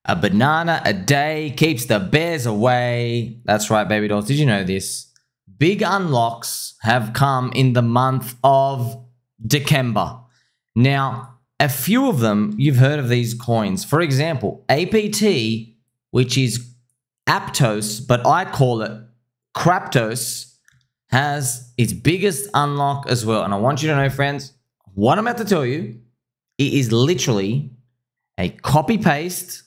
A banana a day keeps the bears away. That's right, baby dolls. Did you know this? Big unlocks have come in the month of December. Now, a few of them, you've heard of these coins. For example, APT, which is Aptos, but I call it Craptos, has its biggest unlock as well. And I want you to know, friends, what I'm about to tell you, it is literally a copy-paste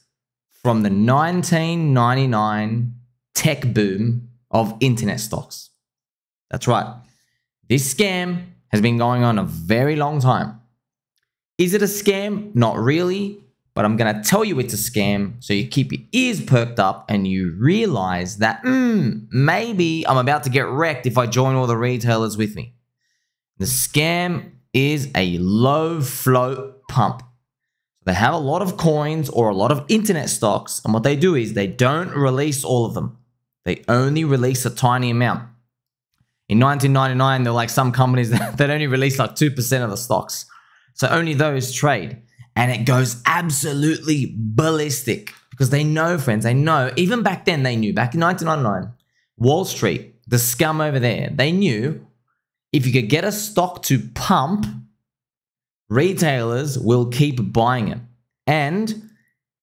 from the 1999 tech boom of internet stocks. That's right. This scam has been going on a very long time. Is it a scam? Not really, but I'm going to tell you it's a scam so you keep your ears perked up and you realize that maybe I'm about to get wrecked if I join all the retailers with me. The scam is a low float pump. They have a lot of coins or a lot of internet stocks, and what they do is they don't release all of them. They only release a tiny amount. In 1999, there were like some companies that only released like 2% of the stocks. So only those trade. And it goes absolutely ballistic because they know, friends, they know. Even back then, they knew. Back in 1999, Wall Street, the scum over there, they knew if you could get a stock to pump, retailers will keep buying it. And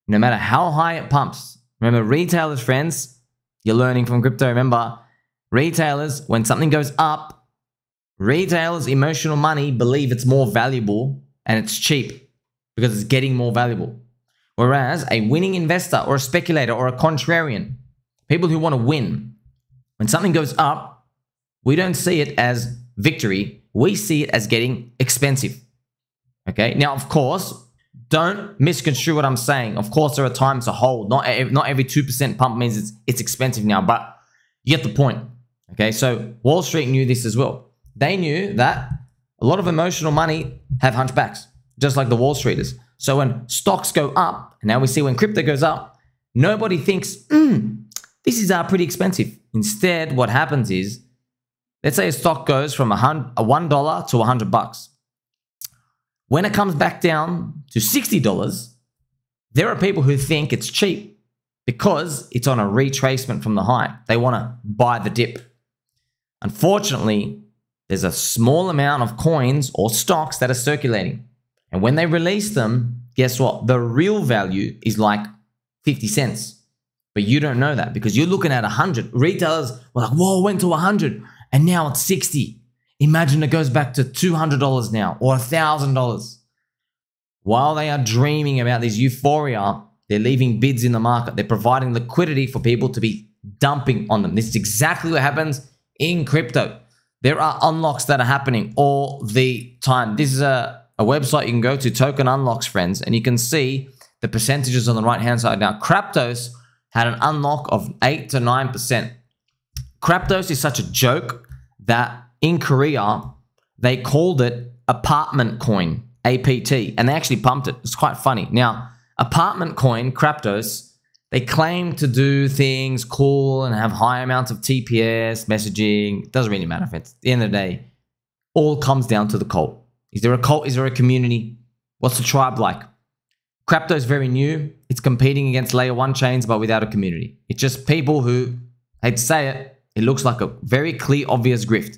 no matter how high it pumps, remember retailers, friends, you're learning from crypto. Remember, retailers, when something goes up, retailers' emotional money believe it's more valuable and it's cheap because it's getting more valuable. Whereas a winning investor or a speculator or a contrarian, people who want to win, when something goes up, we don't see it as victory. We see it as getting expensive. Okay. Now, of course, don't misconstrue what I'm saying. Of course, there are times to hold. Not every 2% pump means it's expensive now, but you get the point. Okay. So Wall Street knew this as well. They knew that a lot of emotional money have hunchbacks, just like the Wall Streeters. So when stocks go up, and now we see when crypto goes up, nobody thinks, this is pretty expensive. Instead, what happens is, let's say a stock goes from $1 to $100. When it comes back down to $60, there are people who think it's cheap because it's on a retracement from the high. They want to buy the dip. Unfortunately, there's a small amount of coins or stocks that are circulating. And when they release them, guess what? The real value is like 50 cents. But you don't know that because you're looking at 100. Retailers were like, whoa, went to 100 and now it's 60. Imagine it goes back to $200 now or $1,000. While they are dreaming about this euphoria, they're leaving bids in the market. They're providing liquidity for people to be dumping on them. This is exactly what happens in crypto. There are unlocks that are happening all the time. This is a website you can go to, Token Unlocks, friends, and you can see the percentages on the right-hand side. Now, Craptos had an unlock of 8 to 9%. Craptos is such a joke that in Korea, they called it apartment coin, APT, and they actually pumped it. It's quite funny. Now, apartment coin, Craptos, they claim to do things cool and have high amounts of TPS, messaging. It doesn't really matter. At the end of the day, all comes down to the cult. Is there a cult? Is there a community? What's the tribe like? Crapto is very new. It's competing against layer 1 chains, but without a community. It's just people who, I hate to say it, it looks like a very clear, obvious grift.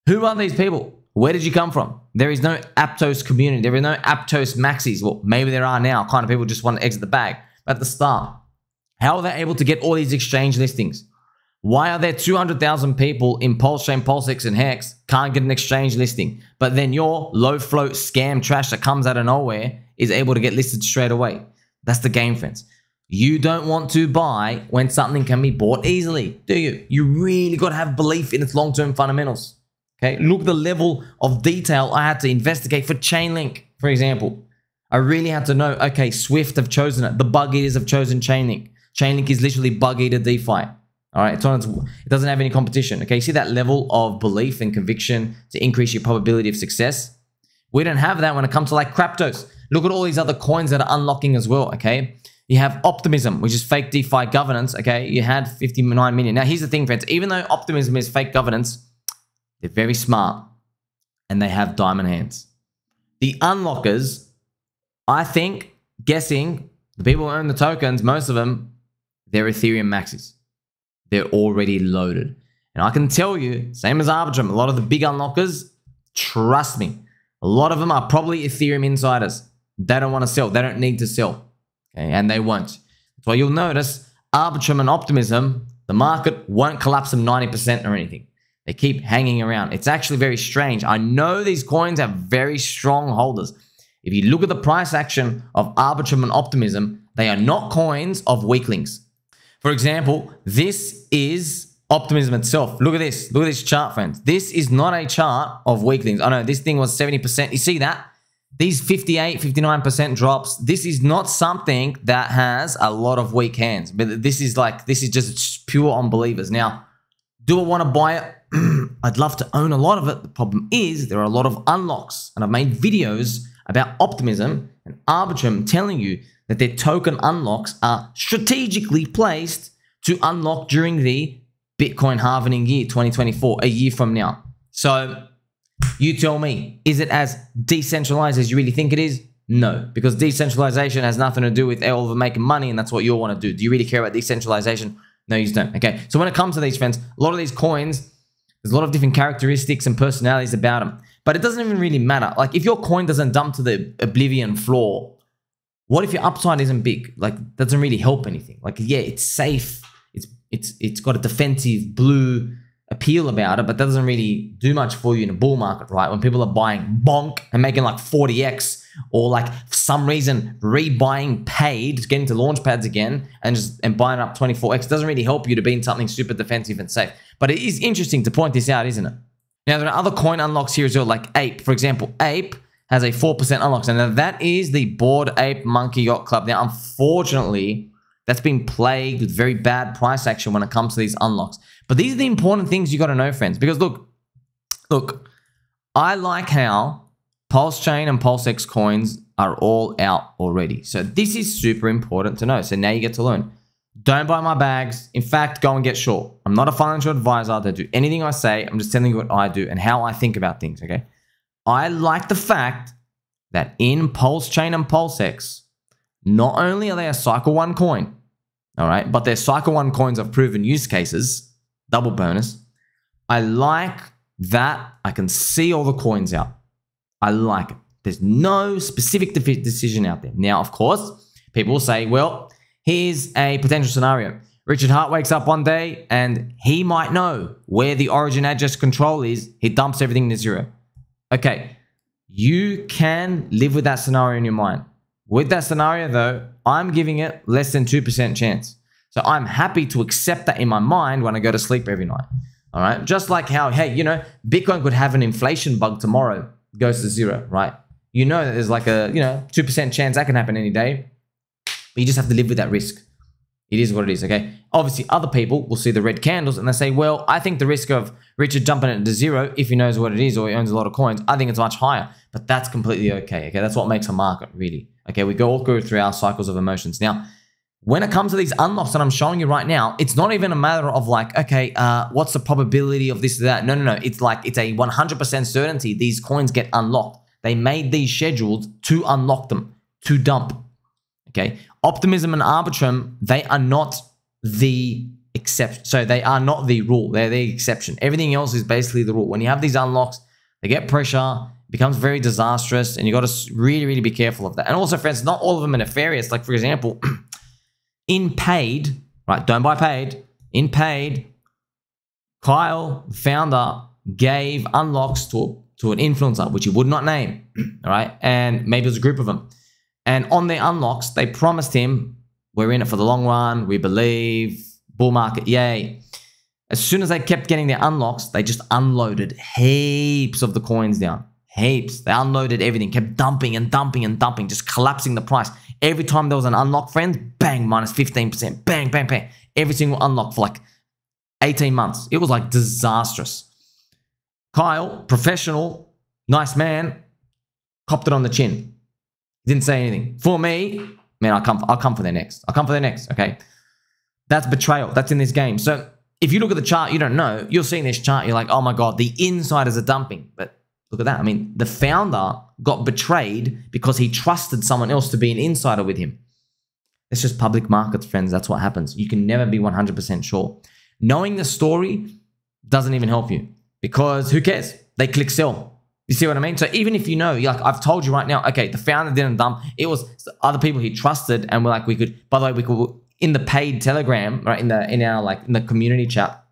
Who are these people? Where did you come from? There is no Aptos community. There are no Aptos maxis. Well, maybe there are now. Kind of people just want to exit the bag. But at the start, how are they able to get all these exchange listings? Why are there 200,000 people in PulseChain, PulseX, and Hex can't get an exchange listing? But then your low float scam trash that comes out of nowhere is able to get listed straight away. That's the game, friends. You don't want to buy when something can be bought easily, do you? You really got to have belief in its long-term fundamentals. Okay, look at the level of detail I had to investigate for ChainLink, for example. I really had to know, okay, Swift have chosen it. The bug eaters have chosen ChainLink. ChainLink is literally bug eater DeFi. All right, it doesn't have any competition. Okay, you see that level of belief and conviction to increase your probability of success? We don't have that when it comes to like Craptos. Look at all these other coins that are unlocking as well, okay? You have Optimism, which is fake DeFi governance, okay? You had 59 million. Now, here's the thing, friends. Even though Optimism is fake governance, they're very smart and they have diamond hands. The unlockers, I think, guessing, The people who own the tokens, most of them, they're Ethereum maxis. They're already loaded. And I can tell you, same as Arbitrum, a lot of the big unlockers, trust me, a lot of them are probably Ethereum insiders. They don't want to sell. They don't need to sell. Okay? And they won't. That's why you'll notice Arbitrum and Optimism, the market won't collapse them 90% or anything. They keep hanging around. It's actually very strange. I know these coins have very strong holders. If you look at the price action of Arbitrum and Optimism, they are not coins of weaklings. For example, this is Optimism itself. Look at this. Look at this chart, friends. This is not a chart of weaklings. I know this thing was 70%. You see that? These 58, 59% drops. This is not something that has a lot of weak hands. But this is just pure unbelievers. Now, do I want to buy it? I'd love to own a lot of it. The problem is there are a lot of unlocks. And I've made videos about Optimism and Arbitrum telling you that their token unlocks are strategically placed to unlock during the Bitcoin halving year 2024, a year from now. So you tell me, is it as decentralized as you really think it is? No, because decentralization has nothing to do with all of them making money, and that's what you want to do. Do you really care about decentralization? No, you don't. Okay, so when it comes to these, friends, a lot of these coins, there's a lot of different characteristics and personalities about them, but it doesn't even really matter. Like if your coin doesn't dump to the oblivion floor, what if your upside isn't big? Like that doesn't really help anything. Like yeah, it's safe. It's got a defensive blue appeal about it, but that doesn't really do much for you in a bull market, right? When people are buying bonk and making like 40x, or like for some reason rebuying paid, getting to launch pads again and buying up 24x, doesn't really help you to be in something super defensive and safe. But it is interesting to point this out, isn't it? Now there are other coin unlocks here as well, like Ape, for example. Ape has a 4% unlock, and now that is the Bored Ape Monkey Yacht Club. Now, unfortunately, that's been plagued with very bad price action when it comes to these unlocks. But these are the important things you got to know, friends. Because look, I like how PulseChain and PulseX coins are all out already. So this is super important to know. So now you get to learn. Don't buy my bags. In fact, go and get short. I'm not a financial advisor. Don't do anything I say. I'm just telling you what I do and how I think about things, okay? I like the fact that in PulseChain and PulseX, not only are they a Cycle 1 coin, all right, but they're Cycle 1 coins of proven use cases, double bonus. I like that I can see all the coins out. I like it. There's no specific decision out there. Now, of course, people will say, well, here's a potential scenario. Richard Hart wakes up one day and he might know where the origin address control is. He dumps everything to zero. Okay, you can live with that scenario in your mind. With that scenario, though, I'm giving it less than 2% chance. So I'm happy to accept that in my mind when I go to sleep every night. All right. Just like how, hey, you know, Bitcoin could have an inflation bug tomorrow, goes to zero, right? You know that there's like a, 2% chance that can happen any day. But you just have to live with that risk. It is what it is, okay? Obviously, other people will see the red candles and they say, well, I think the risk of Richard jumping it to zero, if he knows what it is or he owns a lot of coins, I think it's much higher. But that's completely okay, okay? That's what makes a market, really. Okay, we all go through our cycles of emotions. Now, when it comes to these unlocks that I'm showing you right now, it's not even a matter of like, okay, what's the probability of this or that? No. It's like, it's a 100% certainty these coins get unlocked. They made these schedules to unlock them, to dump. Okay, Optimism and Arbitrum, they are not the exception. So they are not the rule. They're the exception. Everything else is basically the rule. When you have these unlocks, they get pressure, it becomes very disastrous, and you got to really, really be careful of that. And also, friends, not all of them are nefarious. Like, for example, in paid, right? Don't buy paid. In paid, Kyle, the founder, gave unlocks to an influencer, which he would not name, all right? And maybe it was a group of them. And on their unlocks, they promised him, we're in it for the long run, we believe, bull market, yay. As soon as they kept getting their unlocks, they just unloaded heaps of the coins down. Heaps. They unloaded everything, kept dumping and dumping and dumping, just collapsing the price. Every time there was an unlock, friends, bang, minus 15%, bang, bang, bang. Every single unlock for like 18 months. It was like disastrous. Kyle, professional, nice man, copped it on the chin. Didn't say anything. For me, man, I'll come for their next. I'll come for their next, okay? That's betrayal. That's in this game. So if you look at the chart, you don't know. You're seeing this chart, you're like, oh my God, the insiders are dumping. But look at that. I mean, the founder got betrayed because he trusted someone else to be an insider with him. It's just public markets, friends. That's what happens. You can never be 100% sure. Knowing the story doesn't even help you because who cares? They click sell. You see what I mean? So even if you know, like I've told you right now, okay, the founder didn't dump. It was other people he trusted, and we're like, we could. By the way, we could in the paid Telegram, right? In the community chat,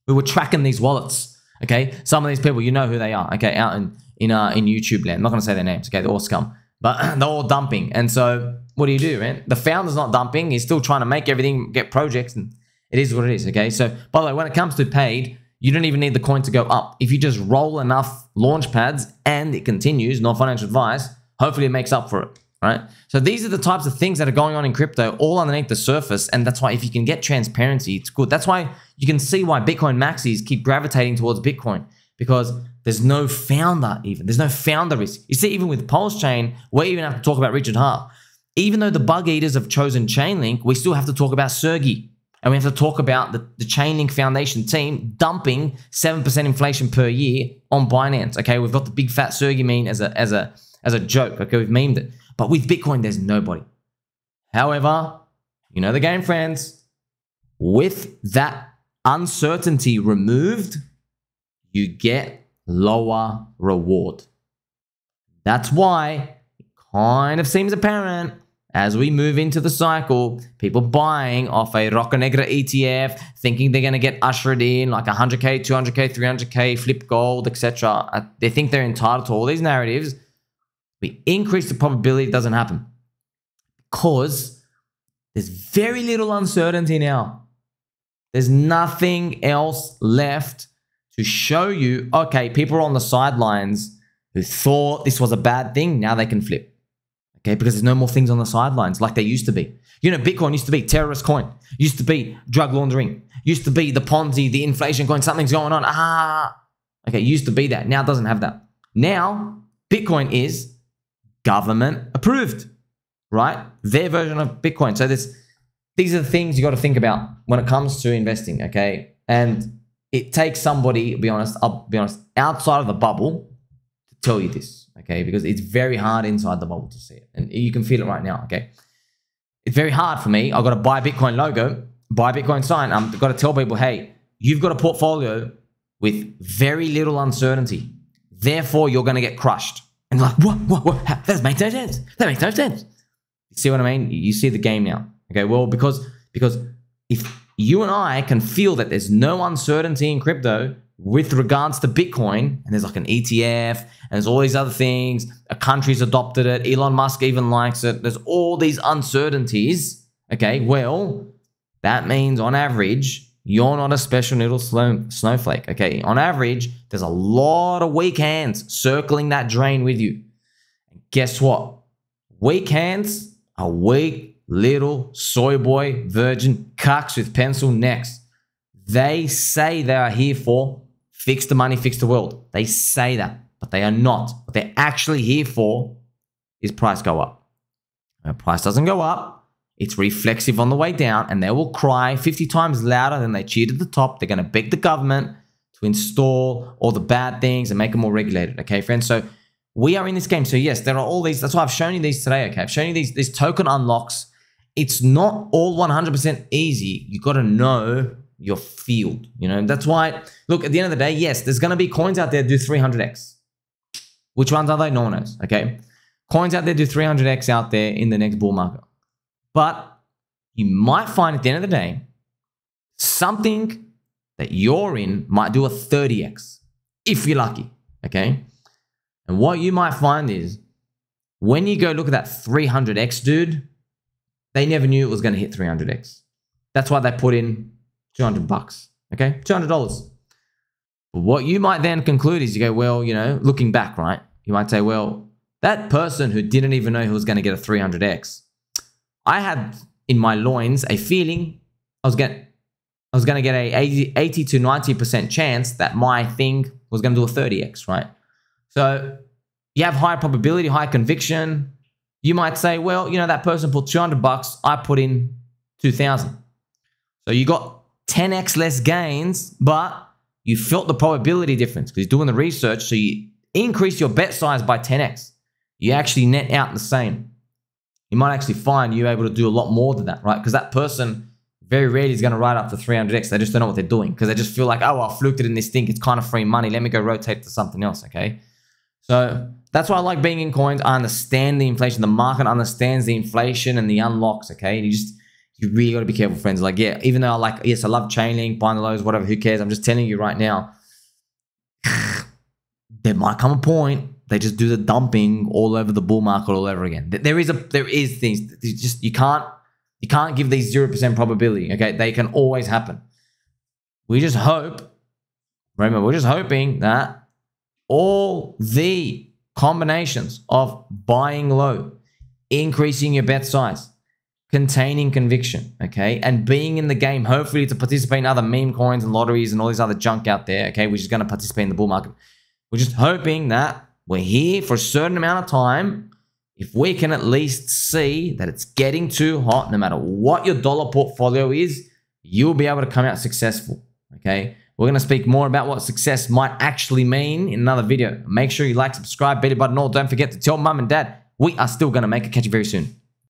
we were tracking these wallets. Okay, some of these people, you know who they are. Okay, out in YouTube land. I'm not gonna say their names. Okay, they're all scum, but they're all dumping. And so what do, man? The founder's not dumping. He's still trying to make everything get projects, and it is what it is. Okay, so by the way, when it comes to paid, you don't even need the coin to go up. If you just roll enough launch pads and it continues, no financial advice, hopefully it makes up for it, right? So these are the types of things that are going on in crypto all underneath the surface. And that's why if you can get transparency, it's good. That's why you can see why Bitcoin maxis keep gravitating towards Bitcoin, because there's no founder even. There's no founder risk. You see, even with PulseChain, we even have to talk about Richard Hart. Even though the bug eaters have chosen ChainLink, we still have to talk about Sergey. And we have to talk about the ChainLink Foundation team dumping 7% inflation per year on Binance. Okay, we've got the big fat Sergey meme as a joke. Okay, we've memed it. But with Bitcoin, there's nobody. However, you know the game, friends. With that uncertainty removed, you get lower reward. That's why it kind of seems apparent as we move into the cycle, people buying off a Roca Negra ETF, thinking they're going to get ushered in like 100K, 200K, 300K, flip gold, etc. They think they're entitled to all these narratives. We increase the probability it doesn't happen because there's very little uncertainty now. There's nothing else left to show you, okay, people are on the sidelines who thought this was a bad thing. Now they can flip. Okay, because there's no more things on the sidelines like they used to be. You know, Bitcoin used to be terrorist coin, used to be drug laundering, used to be the Ponzi, the inflation coin, something's going on. Okay, used to be that. Now it doesn't have that. Now, Bitcoin is government approved, right? Their version of Bitcoin. So these are the things you got to think about when it comes to investing, okay? And it takes somebody, I'll be honest, outside of the bubble to tell you this. Okay, because it's very hard inside the bubble to see it. And you can feel it right now, okay? It's very hard for me. I've got to buy Bitcoin logo, buy Bitcoin sign. I've got to tell people, hey, you've got a portfolio with very little uncertainty. Therefore, you're going to get crushed. And like, what? That makes no sense. That makes no sense. You see what I mean? You see the game now. Okay, well, because if you and I can feel that there's no uncertainty in crypto with regards to Bitcoin, and there's like an ETF, and there's all these other things, a country's adopted it, Elon Musk even likes it, there's all these uncertainties, okay, well, that means on average, you're not a special little snowflake, okay? On average, there's a lot of weak hands circling that drain with you. And guess what? Weak hands are weak little soy boy virgin cucks with pencil necks. They say they are here for fix the money, fix the world. They say that, but they are not. What they're actually here for is price go up. When price doesn't go up, it's reflexive on the way down, and they will cry 50 times louder than they cheered at the top. They're going to beg the government to install all the bad things and make them more regulated. Okay, friends? So we are in this game. So yes, there are all these. That's why I've shown you these today. Okay, I've shown you these token unlocks. It's not all 100% easy. You got to know your field, you know. That's why, look, at the end of the day, yes, there's going to be coins out there that do 300x. Which ones are they? No one knows, okay? Coins out there do 300x out there in the next bull market. But you might find at the end of the day, something that you're in might do a 30x, if you're lucky, okay? And what you might find is, when you go look at that 300x dude, they never knew it was going to hit 300x. That's why they put in $200, okay? $200. But what you might then conclude is you go, well, you know, looking back, right? You might say, well, that person who didn't even know he was going to get a 300x, I had in my loins a feeling I was going to get a 80 to 90% chance that my thing was going to do a 30x, right? So you have high probability, high conviction. You might say, well, you know, that person put $200, I put in 2,000. So you got 10x less gains, but you felt the probability difference because you're doing the research. So you increase your bet size by 10x. You actually net out the same. you might actually find you're able to do a lot more than that, right? Because that person very rarely is going to ride up to 300x. They just don't know what they're doing because they just feel like, oh, I fluked it in this thing. It's kind of free money. Let me go rotate to something else, okay? So that's why I like being in coins. I understand the inflation. The market understands the inflation and the unlocks, okay? And you really got to be careful, friends. Like, yeah, even though yes, I love ChainLink, buying the lows, whatever, who cares? I'm just telling you right now, there might come a point they just do the dumping all over the bull market all over again. There is things you can't give these 0% probability. Okay, they can always happen. We just hope. Remember, we're just hoping that all the combinations of buying low, increasing your bet size, containing conviction, okay, and being in the game, hopefully to participate in other meme coins and lotteries and all this other junk out there, okay, which is going to participate in the bull market. We're just hoping that we're here for a certain amount of time. If we can at least see that it's getting too hot, no matter what your dollar portfolio is, you'll be able to come out successful, okay? We're going to speak more about what success might actually mean in another video. Make sure you like, subscribe, beat the button all. Don't forget to tell mum and dad we are still going to make it. Catch you very soon.